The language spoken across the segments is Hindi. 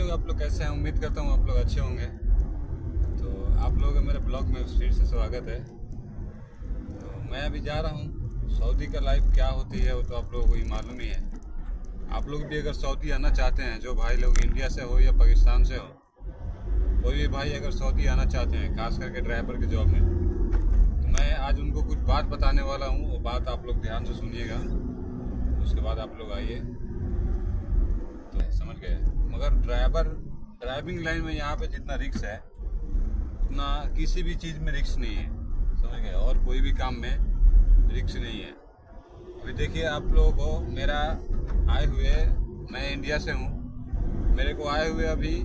लोग, आप लोग कैसे हैं? उम्मीद करता हूँ आप लोग अच्छे होंगे। तो आप लोगों का मेरे ब्लॉग में फिर से स्वागत है। तो मैं अभी जा रहा हूँ सऊदी का लाइफ क्या होती है वो तो आप लोगों को ही मालूम ही है। आप लोग भी अगर सऊदी आना चाहते हैं, जो भाई लोग इंडिया से हो या पाकिस्तान से हो, कोई भी भाई अगर सऊदी आना चाहते हैं, खास करके ड्राइवर के जॉब में, तो मैं आज उनको कुछ बात बताने वाला हूँ। वो बात आप लोग ध्यान से सुनिएगा, उसके बाद आप लोग आइए। तो समझ गए। मगर ड्राइविंग लाइन में यहाँ पे जितना रिक्स है उतना किसी भी चीज़ में रिक्स नहीं है, समझ गए। और कोई भी काम में रिक्स नहीं है। अभी देखिए आप लोगों को मेरा आए हुए, मैं इंडिया से हूँ, मेरे को आए हुए अभी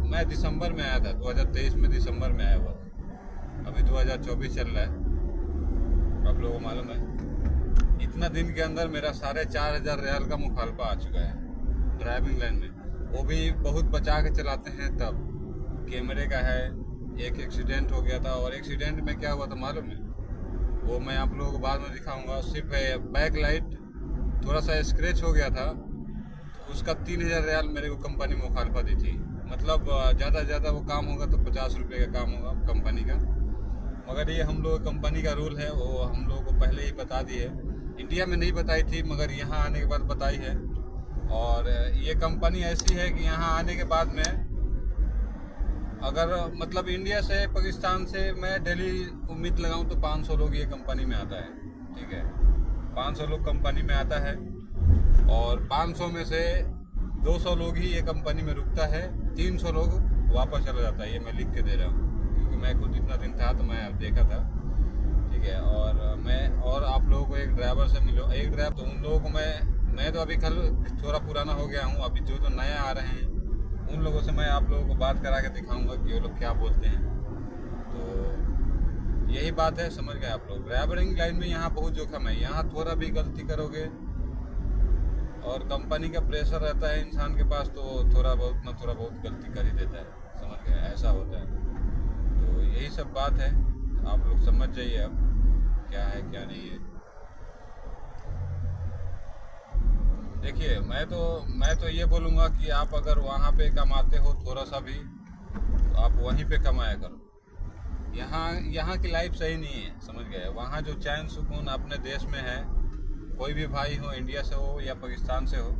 मैं दिसंबर में आया था, 2023 में दिसंबर में आया हुआ था। अभी 2024 चल रहा है, आप लोगों को मालूम है। इतना दिन के अंदर मेरा 4,500 रियाल का मुखालफा आ चुका है ड्राइविंग लाइन में। वो भी बहुत बचा के चलाते हैं, तब कैमरे का है। एक एक्सीडेंट हो गया था, और एक्सीडेंट में क्या हुआ था मालूम है? वो मैं आप लोगों को बाद में दिखाऊंगा। सिर्फ बैक लाइट थोड़ा सा स्क्रैच हो गया था, तो उसका 3,000 रियाल मेरे को कंपनी मुखालफा दी थी। मतलब ज़्यादा से ज़्यादा वो काम होगा तो 50 रुपये का काम होगा कंपनी का। मगर ये हम लोग कंपनी का रूल है, वो हम लोगों को पहले ही बता दी है। इंडिया में नहीं बताई थी, मगर यहाँ आने के बाद बताई है। और ये कंपनी ऐसी है कि यहाँ आने के बाद में अगर मतलब इंडिया से पाकिस्तान से मैं डेली उम्मीद लगाऊं तो 500 लोग ये कंपनी में आता है, ठीक है। 500 लोग कंपनी में आता है, और 500 में से 200 लोग ही ये कंपनी में रुकता है, 300 लोग वापस चला जाता है। ये मैं लिख के दे रहा हूँ, क्योंकि मैं खुद इतना दिन था तो मैं देखा था, ठीक है। और आप लोगों को एक ड्राइवर से मिलो, एक ड्राइवर तो उन लोगों को मैं तो अभी कल थोड़ा पुराना हो गया हूँ। अभी जो नए आ रहे हैं उन लोगों से मैं आप लोगों को बात करा के दिखाऊंगा कि वो लोग क्या बोलते हैं। तो यही बात है, समझ गए आप लोग। ड्राइवरिंग लाइन में यहाँ बहुत जोखिम है। यहाँ थोड़ा भी गलती करोगे और कंपनी का प्रेशर रहता है इंसान के पास, तो थोड़ा बहुत गलती कर ही देता है, समझ गए। ऐसा होता है। तो यही सब बात है, आप लोग समझ जाइए अब क्या है क्या नहीं है। देखिए मैं तो ये बोलूँगा कि आप अगर वहाँ पे कमाते हो थोड़ा सा भी, तो आप वहीं पे कमाया करो। यहाँ की लाइफ सही नहीं है, समझ गए। वहाँ जो चैन सुकून अपने देश में है, कोई भी भाई हो, इंडिया से हो या पाकिस्तान से हो,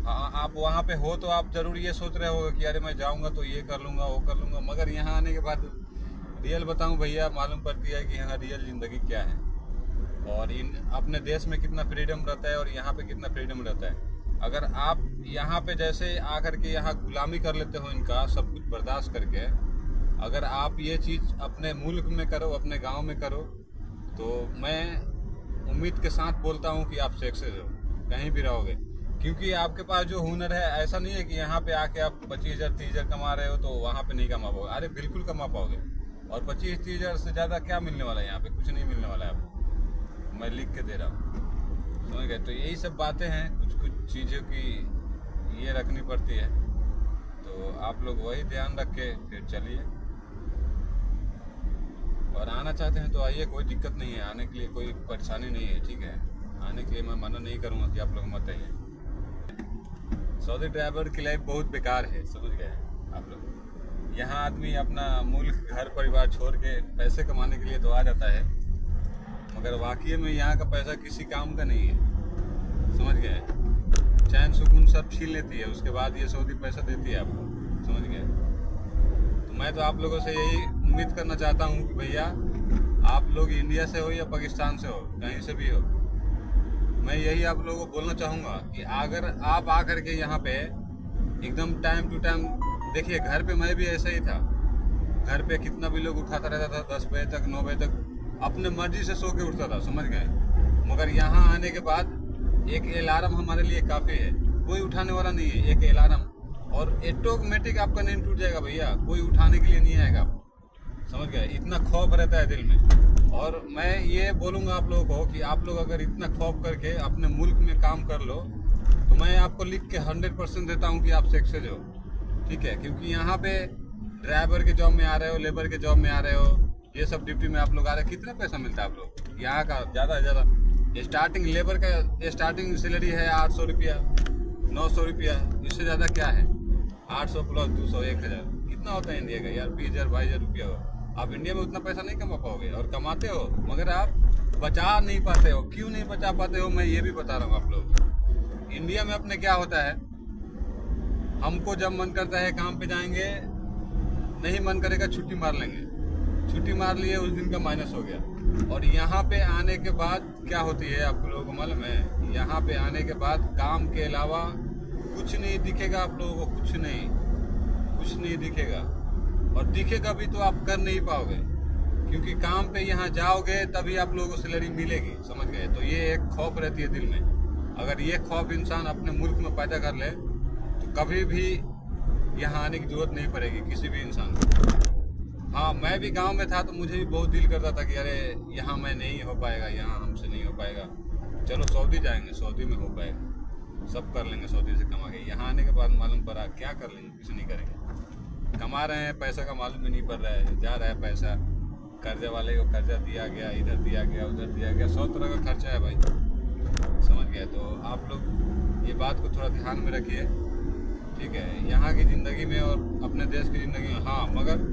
आप वहाँ पे हो तो आप ज़रूर ये सोच रहे होगे कि अरे मैं जाऊँगा तो ये कर लूँगा वो कर लूँगा। मगर यहाँ आने के बाद रियल बताऊँ भैया, मालूम पड़ती है कि यहाँ रियल ज़िंदगी क्या है, और अपने देश में कितना फ्रीडम रहता है और यहाँ पे कितना फ्रीडम रहता है। अगर आप यहाँ पे जैसे आकर के यहाँ गुलामी कर लेते हो, इनका सब कुछ बर्दाश्त करके, अगर आप ये चीज़ अपने मुल्क में करो, अपने गांव में करो, तो मैं उम्मीद के साथ बोलता हूँ कि आप सक्सेस हो कहीं भी रहोगे। क्योंकि आपके पास जो हुनर है, ऐसा नहीं है कि यहाँ पे आके आप 25,000 30,000 कमा रहे हो तो वहाँ पे नहीं कमा पाओगे। अरे बिल्कुल कमा पाओगे। और 25-30,000 से ज़्यादा क्या मिलने वाला है यहाँ पे? कुछ नहीं मिलने वाला है आपको, मैं लिख के दे रहा हूँ, समझ गए। तो यही सब बातें हैं, कुछ चीज़ों की ये रखनी पड़ती है। तो आप लोग वही ध्यान रख के फिर चलिए। और आना चाहते हैं तो आइए, कोई दिक्कत नहीं है, आने के लिए कोई परेशानी नहीं है, ठीक है। आने के लिए मैं मना नहीं करूँगा कि आप लोग मत आइए। सऊदी ड्राइवर की लाइफ बहुत बेकार है, समझ गए आप लोग। यहाँ आदमी अपना मुल्क, घर परिवार छोड़ के पैसे कमाने के लिए तो आ जाता है, मगर वाकई में यहाँ का पैसा किसी काम का नहीं है, समझ गए। चैन सुकून सब छीन लेती है, उसके बाद ये सऊदी पैसा देती है आपको, समझ गए। तो मैं तो आप लोगों से यही उम्मीद करना चाहता हूँ कि भैया आप लोग इंडिया से हो या पाकिस्तान से हो, कहीं से भी हो, मैं यही आप लोगों को बोलना चाहूँगा कि अगर आप आकर के यहाँ पे एकदम टाइम टू टाइम, देखिए घर पे मैं भी ऐसा ही था। घर पे कितना भी लोग उठाता रहता था, 10 बजे तक 9 बजे तक अपने मर्जी से सो के उठता था, समझ गए। मगर यहाँ आने के बाद एक अलार्म हमारे लिए काफ़ी है, कोई उठाने वाला नहीं है, एक अलार्म, और ऑटोमेटिक आपका नींद टूट जाएगा भैया, कोई उठाने के लिए नहीं आएगा, समझ गए। इतना खौफ रहता है दिल में। और मैं ये बोलूँगा आप लोगों को कि आप लोग अगर इतना खौफ करके अपने मुल्क में काम कर लो, तो मैं आपको लिख के 100% देता हूँ कि आप सक्सेस हो, ठीक है। क्योंकि यहाँ पे ड्राइवर के जॉब में आ रहे हो, लेबर के जॉब में आ रहे हो, ये सब ड्यूटी में आप लोग आ रहे हैं, कितना पैसा मिलता है आप लोग यहाँ का? ज़्यादा से ज़्यादा स्टार्टिंग लेबर का स्टार्टिंग सैलरी है 800 रुपया, 900 रुपया, इससे ज़्यादा क्या है। 800 प्लस 200 1000 कितना होता है इंडिया का यार, 20,000 22,000 रुपया हो। आप इंडिया में उतना पैसा नहीं कमा पाओगे, और कमाते हो मगर आप बचा नहीं पाते हो। क्यों नहीं बचा पाते हो, मैं ये भी बता रहा हूँ आप लोग। इंडिया में अपने क्या होता है, हमको जब मन करता है काम पे जाएंगे, नहीं मन करेगा छुट्टी मार लेंगे, छुट्टी मार लिए उस दिन का माइनस हो गया। और यहाँ पे आने के बाद क्या होती है आप लोगों को मालूम है, यहाँ पे आने के बाद काम के अलावा कुछ नहीं दिखेगा आप लोगों को, कुछ नहीं दिखेगा। और दिखेगा भी तो आप कर नहीं पाओगे, क्योंकि काम पे यहाँ जाओगे तभी आप लोगों को सैलरी मिलेगी, समझ गए। तो ये एक खौफ रहती है दिल में। अगर ये खौफ इंसान अपने मुल्क में पैदा कर ले तो कभी भी यहाँ आने की जरूरत नहीं पड़ेगी किसी भी इंसान को। हाँ, मैं भी गांव में था तो मुझे भी बहुत दिल करता था कि अरे यहाँ मैं नहीं हो पाएगा, यहाँ हमसे नहीं हो पाएगा, चलो सऊदी जाएंगे, सऊदी में हो पाएगा, सब कर लेंगे सऊदी से कमा के। यहाँ आने के बाद मालूम पड़ा क्या कर लेंगे, कुछ नहीं करेंगे। कमा रहे हैं, पैसा का मालूम भी नहीं पड़ रहा है, जा रहा है पैसा, कर्जे वाले को कर्जा दिया गया, इधर दिया गया, उधर दिया गया, 100 तरह का खर्चा है भाई, समझ गए। तो आप लोग ये बात को थोड़ा ध्यान में रखिए, ठीक है, यहाँ की ज़िंदगी में और अपने देश की ज़िंदगी में। हाँ, मगर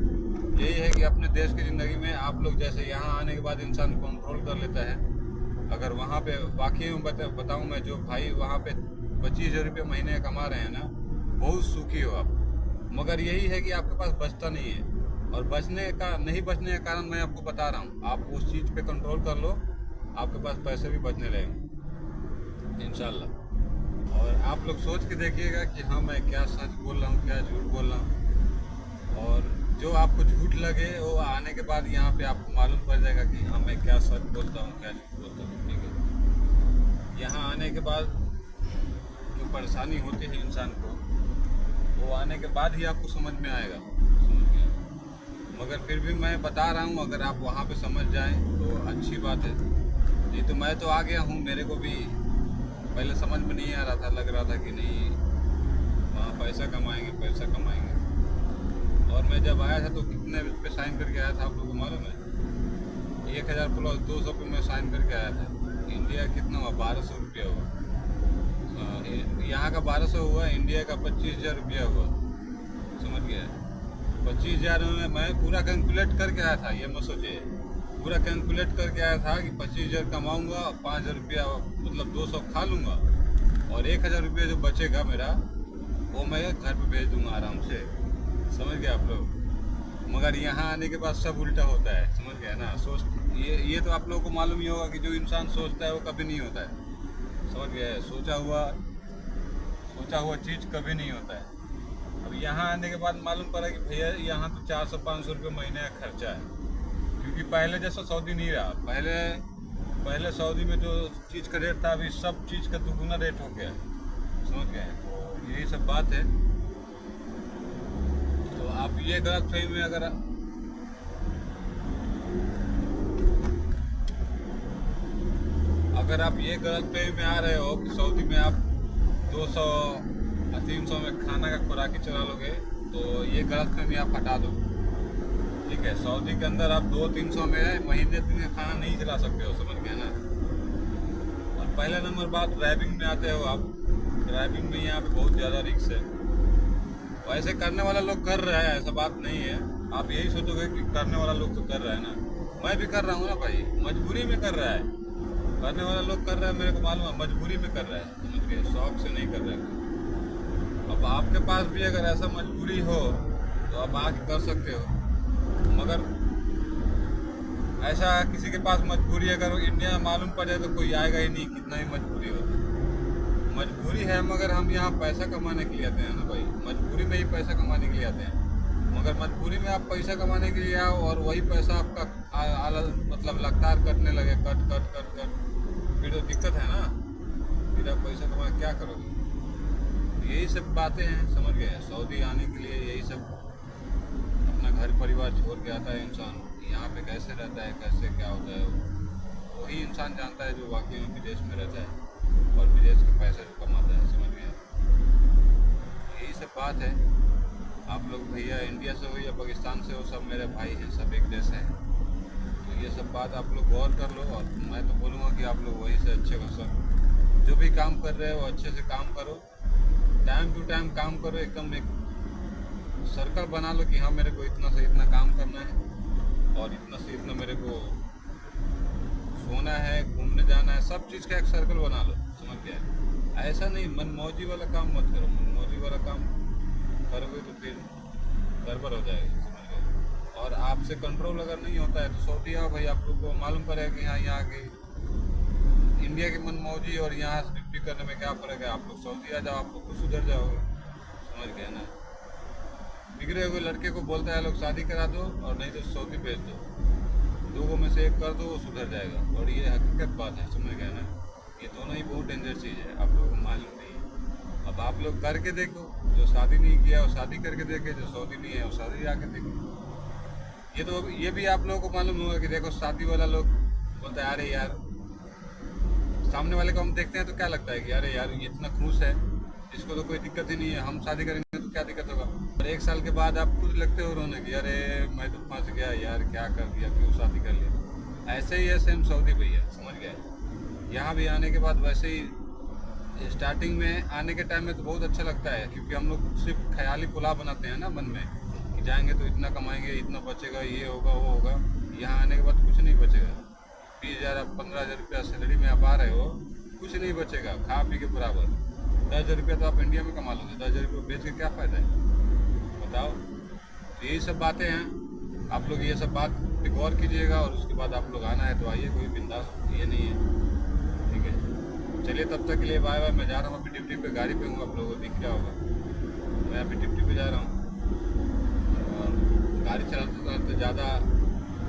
यही है कि अपने देश की ज़िंदगी में आप लोग जैसे यहाँ आने के बाद इंसान कंट्रोल कर लेता है। अगर वहाँ पे वाकई में बताऊँ मैं, जो भाई वहाँ पे 25,000 रुपये महीने कमा रहे हैं ना, बहुत सुखी हो आप। मगर यही है कि आपके पास बचता नहीं है, और बचने का कारण मैं आपको बता रहा हूँ। आप उस चीज़ पे कंट्रोल कर लो, आपके पास पैसे भी बचने लगेंगे इंशाल्लाह। और आप लोग सोच के देखिएगा कि हाँ मैं क्या सच बोल रहा हूँ, क्या झूठ बोल रहा हूँ। और जो आपको झूठ लगे वो आने के बाद यहाँ पे आपको मालूम पड़ जाएगा कि हाँ मैं क्या सच बोलता हूँ, क्या झूठ बोलता हूँ, ठीक है। यहाँ आने के बाद जो परेशानी होती है इंसान को, वो आने के बाद ही आपको समझ में आएगा, समझ गए। मगर फिर भी मैं बता रहा हूँ, अगर आप वहाँ पे समझ जाएं तो अच्छी बात है। नहीं तो मैं तो आ गया हूँ, मेरे को भी पहले समझ में नहीं आ रहा था, लग रहा था कि नहीं वहाँ पैसा कमाएंगे। और मैं जब आया था तो कितने पे साइन करके आया था आप लोगों को मालूम है, 1000 प्लस 200 पे मैं साइन करके आया था। इंडिया कितना हुआ, 1200 रुपया हुआ। यहाँ का 1200 हुआ, इंडिया का 25,000 रुपया हुआ, समझ गया। 25,000 में मैं पूरा कैलकुलेट करके आया था, ये मत सोचिए, पूरा कैलकुलेट करके आया था कि 25,000 कमाऊँगा, 5,000 रुपया मतलब 200 खा लूँगा, और 1,000 रुपया जो बचेगा मेरा वो मैं घर पे भेज दूँगा आराम से, समझ गए आप लोग। मगर यहाँ आने के बाद सब उल्टा होता है, समझ गया ना। ये तो आप लोगों को मालूम ही होगा कि जो इंसान सोचता है वो कभी नहीं होता है, समझ गया। सोचा हुआ चीज़ कभी नहीं होता है। अब यहाँ आने के बाद मालूम पड़ा कि भैया यहाँ तो 400-500 रुपये महीने का खर्चा है, क्योंकि पहले जैसा सऊदी नहीं रहा। पहले सऊदी में जो चीज़ का रेट था, अभी सब चीज़ का दुगुना रेट हो गया, समझ गए। तो यही सब बात है। तो आप ये गलतफहमी में अगर आप ये गलतफहमी में आ रहे हो कि सऊदी में आप 200-300 में खाना का खुराकी चला लोगे, तो ये गलतफहमी आप हटा दो, ठीक है। सऊदी के अंदर आप 200-300 में महीने में खाना नहीं चला सकते हो, समझ गए ना। और पहला नंबर बात, ड्राइविंग में आते हो आप, ड्राइविंग में यहाँ पे बहुत ज़्यादा रिस्क है। ऐसे करने वाला लोग कर रहा है, ऐसा बात नहीं है। आप यही सोचोगे कि करने वाला लोग तो कर रहा है ना, मैं भी कर रहा हूँ ना भाई, मजबूरी में कर रहा है। करने वाला लोग कर रहा है, मेरे को मालूम है, मजबूरी में कर रहा है, समझ गए, शौक से नहीं कर रहा है। अब आपके पास भी अगर ऐसा मजबूरी हो तो आप आके कर सकते हो। मगर ऐसा किसी के पास मजबूरी अगर इंडिया में मालूम पड़ जाए तो कोई आएगा ही नहीं, कितना ही मजबूरी हो। मजबूरी है, मगर हम यहाँ पैसा कमाने के लिए आते हैं ना भाई, मजबूरी में ही पैसा कमाने के लिए आते हैं। मगर मजबूरी में आप पैसा कमाने के लिए आओ और वही पैसा आपका मतलब लगातार कटने लगे, कट, फिर तो दिक्कत है ना। फिर आप पैसा कमा क्या करोगे। यही सब बातें हैं, समझ गए। सऊदी आने के लिए यही सब, अपना घर परिवार छोड़ के आता है इंसान, यहाँ पे कैसे रहता है, कैसे क्या होता है, वही इंसान जानता है जो वाकई में विदेश में रहता है और विदेश के पैसे जो कमाता है, समझ गया। यही सब बात है। आप लोग भैया इंडिया से हो या पाकिस्तान से हो, सब मेरे भाई हैं, सब एक देश हैं। तो ये सब बात आप लोग गौर कर लो। और मैं तो बोलूँगा कि आप लोग वही से अच्छे खासा जो भी काम कर रहे हो अच्छे से काम करो, टाइम टू टाइम काम करो, एकदम एक सर्कल बना लो कि हाँ मेरे को इतना से इतना काम करना है और इतना से इतना मेरे को सोना है, घूमने जाना है, सब चीज़ का एक सर्कल बना लो, समझ गया। ऐसा नहीं मनमौजी वाला काम मत करो, मनमौजी वाला काम करोगे तो फिर गड़बड़ हो जाएगी, समझ गए। और आपसे कंट्रोल अगर नहीं होता है तो सऊदी आओ भाई, आप लोग को मालूम पड़ेगा कि हाँ यहाँ के इंडिया की मनमौजी और यहाँ से ड्यूटी करने में क्या फ़र्क है। आप लोग सऊदी आ जाओ, आप लोग खुद सुधर जाओगे, समझ गए ना। बिगड़े हुए लड़के को बोलता है लोग शादी करा दो और नहीं तो सऊदी भेज दो, दोनों में से एक कर दो, वो सुधर जाएगा। और ये हकीकत बात है, समझ गए ना। ये दोनों ही बहुत डेंजर चीज़ है, आप लोगों को मालूम नहीं है। अब आप लोग करके देखो, जो शादी नहीं किया वो शादी करके देखे, जो सऊदी नहीं है वो शादी आके देखो। ये भी आप लोगों को मालूम होगा कि देखो शादी वाला लोग बोलता है अरे यार, सामने वाले को हम देखते हैं तो क्या लगता है कि अरे यार ये इतना खुश है, इसको तो कोई दिक्कत ही नहीं है, हम शादी करेंगे तो क्या दिक्कत होगा। और 1 साल के बाद आप खुद लगते हो रोने की, अरे मैं तो फंस गया यार, क्या कर दिया, क्यों शादी कर लिया। ऐसे ही है सेम सऊदी भैया, समझ गए। यहाँ भी आने के बाद वैसे ही स्टार्टिंग में आने के टाइम में तो बहुत अच्छा लगता है, क्योंकि हम लोग सिर्फ ख्याली पुलाव बनाते हैं ना मन में कि जाएंगे तो इतना कमाएंगे, इतना बचेगा, ये होगा वो होगा। यहाँ आने के बाद कुछ नहीं बचेगा। 20,000 15,000 रुपया सैलरी में आप आ रहे हो, कुछ नहीं बचेगा खा पी के बराबर। 10,000 रुपया तो आप इंडिया में कमा लोगे, 10,000 रुपये बेच के क्या फ़ायदा है बताओ। तो यही सब बातें हैं, आप लोग ये सब बात पे गौर कीजिएगा और उसके बाद आप लोग आना है तो आइए, कोई बिंदास ये नहीं है, ठीक है। चलिए तब तक के लिए बाय बाय। मैं जा रहा हूँ अभी ड्यूटी पे, गाड़ी पे हूँ, आप लोगों को दिख रहा होगा मैं अभी ड्यूटी पे जा रहा हूँ। और गाड़ी चलाते ज़्यादा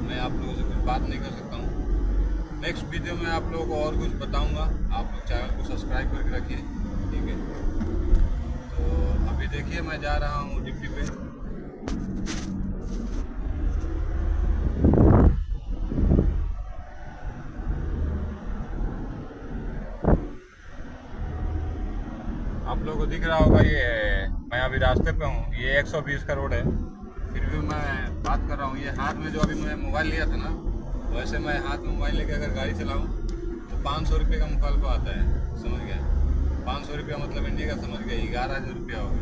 मैं आप लोगों से कुछ बात नहीं कर सकता हूँ। नेक्स्ट वीडियो में आप लोगों को और कुछ बताऊंगा, आप लोग चैनल को सब्सक्राइब करके रखिए, ठीक है। तो अभी देखिए मैं जा रहा हूँ ड्यूटी पे। आप लोगों को दिख रहा होगा ये मैं अभी रास्ते पे हूँ, ये 120 का रोड है, फिर भी मैं बात कर रहा हूँ। ये हाथ में जो अभी मैं मोबाइल लिया था ना, वैसे मैं हाथ में मोबाइल लेकर अगर गाड़ी चलाऊँ तो 500 रुपये का मुखालफा आता है, समझ गए। 500 रुपया मतलब इंडिया का समझ गए 11,000 रुपया होगा।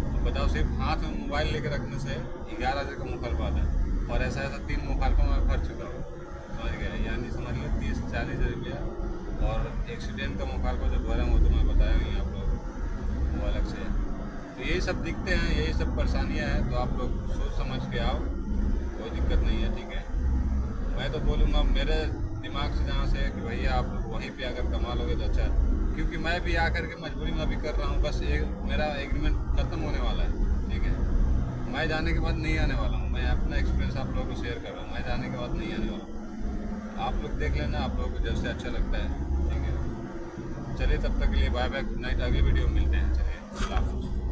तो बताओ सिर्फ हाथ में मोबाइल लेकर रखने से 11,000 का मुखालफा आता है। और ऐसा 3 मुखालफा मैं भर चुका हूँ, समझ गए। यानी समझ लो 30-40 रुपया। और एक्सीडेंट का मुखालफा जो भरा हूँ तो मैं बताया नहीं आप लोग वो अलग से। तो यही सब दिखते हैं, यही सब परेशानियाँ हैं, तो आप लोग सोच समझ के आओ, कोई दिक्कत नहीं है, ठीक है। मैं तो बोलूँगा मेरे दिमाग से जहाँ से कि भैया आप लोग वहीं पे अगर कमा लोगे तो अच्छा है, क्योंकि मैं भी आकर के मजबूरी में अभी कर रहा हूँ। बस मेरा एग्रीमेंट ख़त्म होने वाला है, ठीक है। मैं जाने के बाद नहीं आने वाला हूँ, मैं अपना एक्सपीरियंस आप लोगों को शेयर कर रहा हूँ। मैं जाने के बाद नहीं आने वाला हूँ, आप लोग देख लेना, आप लोगों को जैसे अच्छा लगता है, ठीक है। चलिए तब तक के लिए बाय बाय, गुड नाइट। अगली वीडियो में मिलते हैं, चलिए अल्लाह हाफ़िज़।